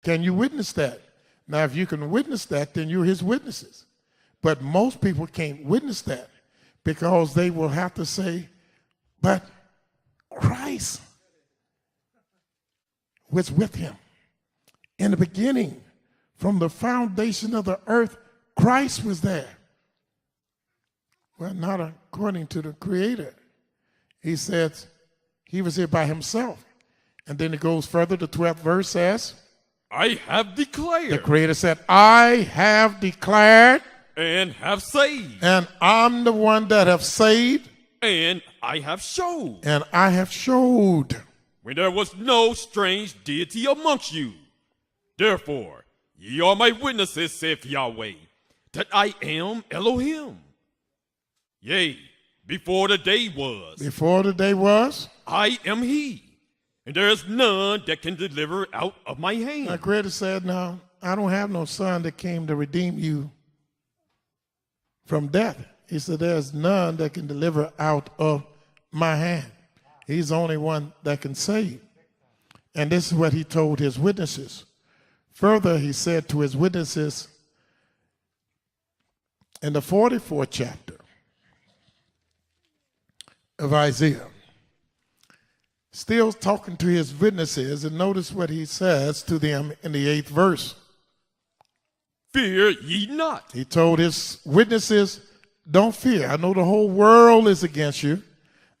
Can you witness that? Now, if you can witness that, then you're his witnesses. But most people can't witness that because they will have to say, but Christ was with him. In the beginning, from the foundation of the earth, Christ was there. Well, not according to the Creator. He says he was here by himself. And then it goes further. The 12th verse says, I have declared. The Creator said, I have declared. And have saved. And I'm the one that have saved. And I have showed. And I have showed. When there was no strange deity amongst you. Therefore, ye are my witnesses, saith Yahweh, that I am Elohim. Yea, before the day was. Before the day was. I am he. And there is none that can deliver out of my hand. The Creator said, now, I don't have no son that came to redeem you from death. He said, there's none that can deliver out of my hand. He's the only one that can save. And this is what he told his witnesses. Further, he said to his witnesses in the 44th chapter of Isaiah, still talking to his witnesses, and notice what he says to them in the 8th verse. Fear ye not. He told his witnesses, don't fear. I know the whole world is against you.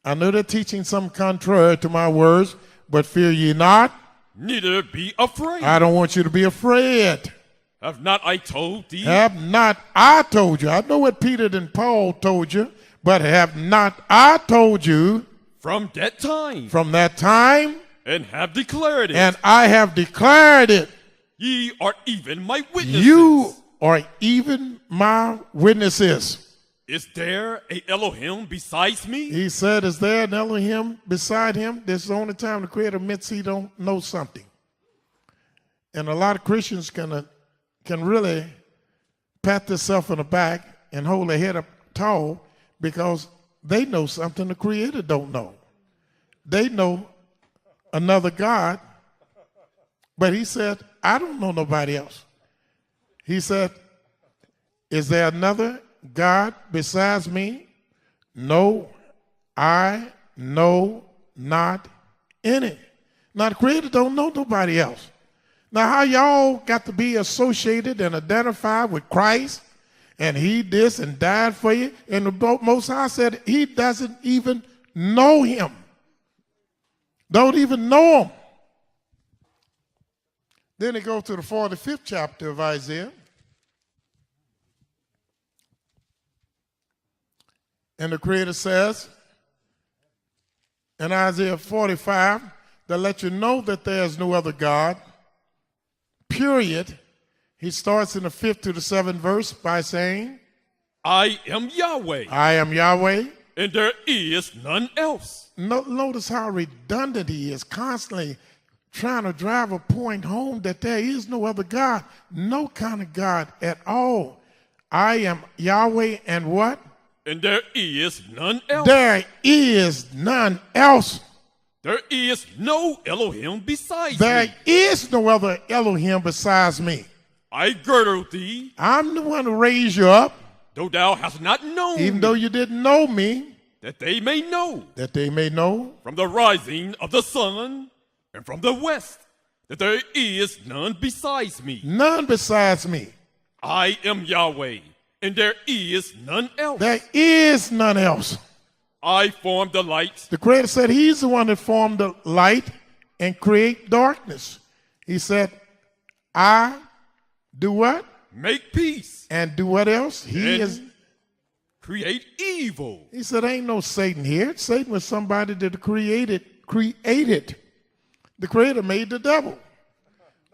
I know they're teaching some contrary to my words, but fear ye not. Neither be afraid. I don't want you to be afraid. Have not I told thee? Have not I told you? I know what Peter and Paul told you, but have not I told you? From that time. From that time. And have declared it. And I have declared it. Ye are even my witnesses. You are even my witnesses. Is there a Elohim besides me? He said, is there an Elohim beside him? This is the only time the Creator admits he don't know something. And a lot of Christians can really pat themselves on the back and hold their head up tall because they know something the Creator don't know. They know another God, but he said, I don't know nobody else. He said, is there another God besides me? No, I know not any. Now the Creator don't know nobody else. Now how y'all got to be associated and identified with Christ and he this and died for you? And the Most High said he doesn't even know him. Don't even know him. Then he goes to the 45th chapter of Isaiah. And the Creator says in Isaiah 45, that let you know that there is no other God, period. He starts in the 5th to the 7th verse by saying, I am Yahweh. I am Yahweh. And there is none else. Notice how redundant he is, constantly trying to drive a point home that there is no other God, no kind of God at all. I am Yahweh and what? And there is none else. There is none else. There is no Elohim besides There me. is no other Elohim besides me. I girdle thee. I'm the one who raised you up. Though thou hast not known. Even though you didn't know me. That they may know. That they may know. From the rising of the sun and from the west. That there is none besides me. None besides me. I am Yahweh. And there is none else. There is none else. I formed the light. The Creator said he's the one that formed the light and create darkness. He said, I do what? Make peace. And do what else? He is create evil. He said, ain't no Satan here. Satan was somebody that created. The Creator made the devil.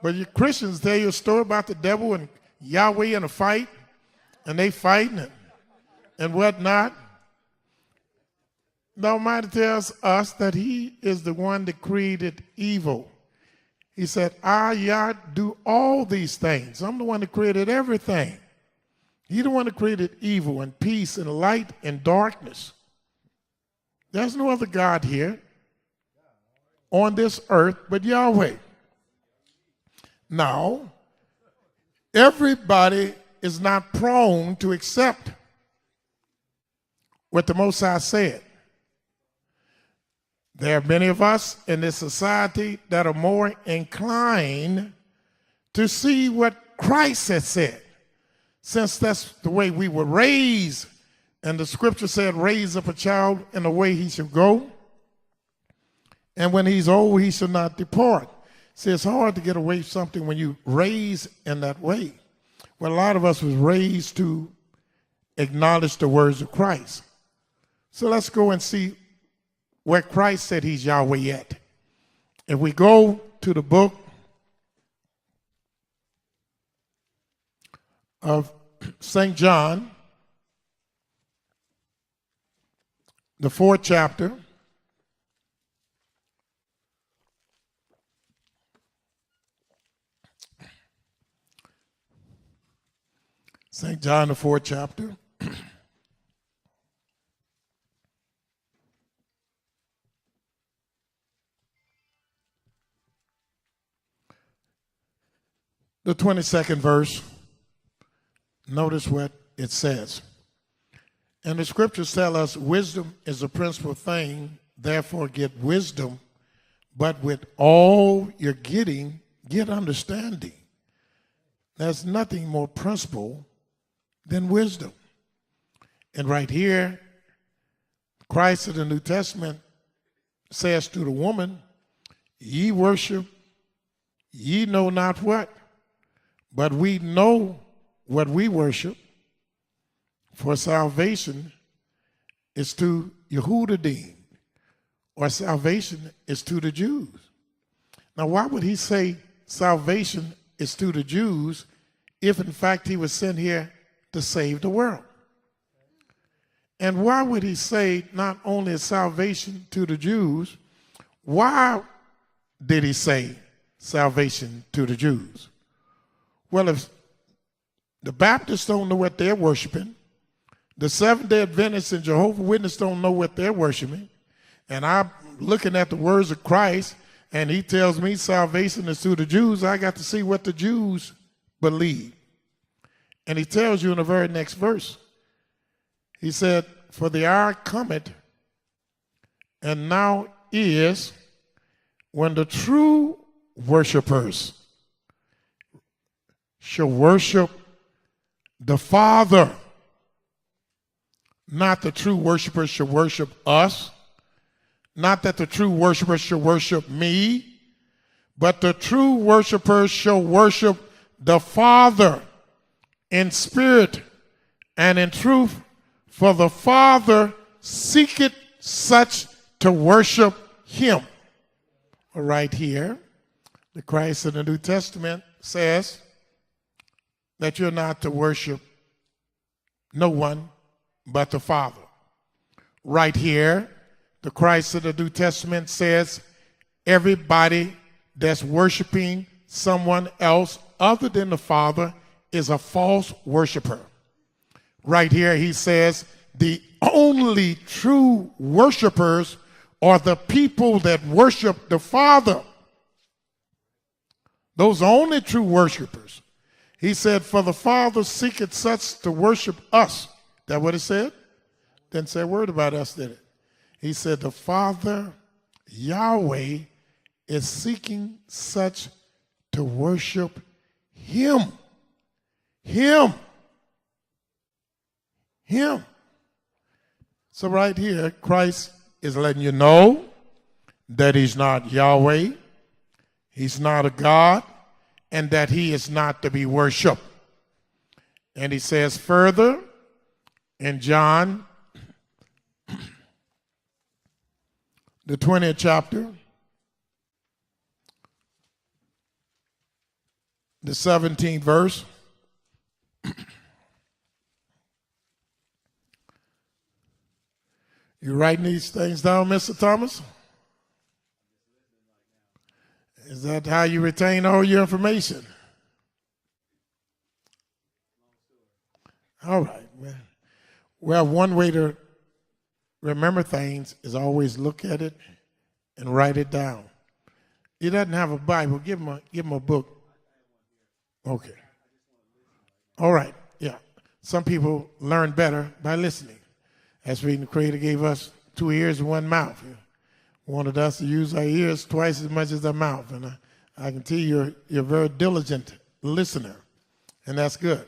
But you Christians tell you a story about the devil and Yahweh in a fight. And they fighting and whatnot. The Almighty tells us that he is the one that created evil. He said, I, Yah, do all these things. I'm the one that created everything. He's the one that created evil and peace and light and darkness. There's no other God here on this earth but Yahweh. Now, everybody is not prone to accept what the Most High said. There are many of us in this society that are more inclined to see what Christ has said, since that's the way we were raised, and the scripture said, raise up a child in the way he should go, and when he's old, he shall not depart. See, it's hard to get away from something when you raised in that way. Well, a lot of us was raised to acknowledge the words of Christ. So let's go and see where Christ said he's Yahweh at. If we go to the book of St. John, the 4th chapter, St. John, the 4th chapter. The 22nd verse, notice what it says. And the scriptures tell us wisdom is a principal thing, therefore get wisdom, but with all you're getting, get understanding. There's nothing more principal than wisdom. And right here, Christ in the New Testament says to the woman, ye worship, ye know not what. But we know what we worship, for salvation is to Yehudadim, or salvation is to the Jews. Now, why would he say salvation is to the Jews if, in fact, he was sent here to save the world? And why would he say not only is salvation to the Jews, why did he say salvation to the Jews? Well, if the Baptists don't know what they're worshiping, the Seventh-day Adventists and Jehovah's Witnesses don't know what they're worshiping, and I'm looking at the words of Christ, and he tells me salvation is to the Jews, I got to see what the Jews believe. And he tells you in the very next verse, he said, for the hour cometh, and now is, when the true worshipers shall worship the Father. Not the true worshipers shall worship us. Not that the true worshipers shall worship me, but the true worshipers shall worship the Father in spirit and in truth, for the Father seeketh such to worship him. Right here, the Christ in the New Testament says that you're not to worship no one but the Father. Right here, the Christ of the New Testament says everybody that's worshiping someone else other than the Father is a false worshiper. Right here, he says the only true worshipers are the people that worship the Father. Those are only true worshipers. He said, for the Father seeketh such to worship us. That what it said? Didn't say a word about us, did it? He said, the Father, Yahweh, is seeking such to worship him. Him. Him. So right here, Christ is letting you know that he's not Yahweh, he's not a God, and that he is not to be worshiped. And he says further in John, the 20th chapter, the 17th verse. You writing these things down, Mr. Thomas? Is that how you retain all your information? All right, man. Well, one way to remember things is always look at it and write it down. He doesn't have a Bible. Give him a book. Okay. All right. Yeah. Some people learn better by listening. That's reading the Creator gave us 2 ears and 1 mouth. He wanted us to use our ears twice as much as our mouth. And I can tell you're a very diligent listener, and that's good.